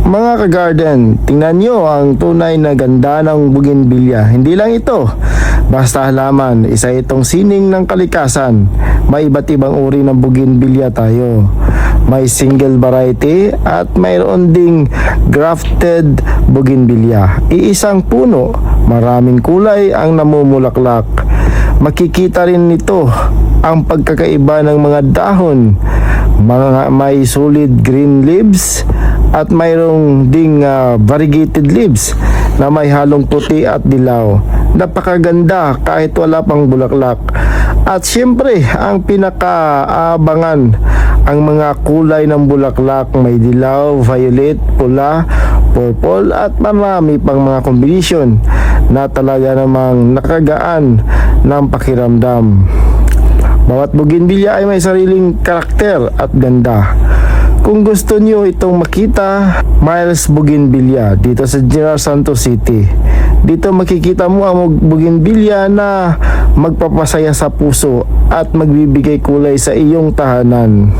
Mga ka-garden, tingnan nyo ang tunay na ganda ng bougainvillea. Hindi lang ito basta halaman, isa itong sining ng kalikasan. May iba't ibang uri ng bougainvillea tayo. May single variety at mayroon ding grafted bougainvillea. Iisang puno, maraming kulay ang namumulaklak. Makikita rin nito ang pagkakaiba ng mga dahon. May solid green leaves at mayroong ding variegated leaves na may halong puti at dilaw. Napakaganda kahit wala pang bulaklak. At syempre, ang pinakaabangan, ang mga kulay ng bulaklak, may dilaw, violet, pula, purple at marami pang mga kombinasyon na talaga namang nakagaan ng pakiramdam. Bawat bougainvillea ay may sariling karakter at ganda. Kung gusto niyo itong makita, Miles Bougainvillea dito sa General Santos City. Dito makikita mo ang bougainvillea na magpapasaya sa puso at magbibigay kulay sa iyong tahanan.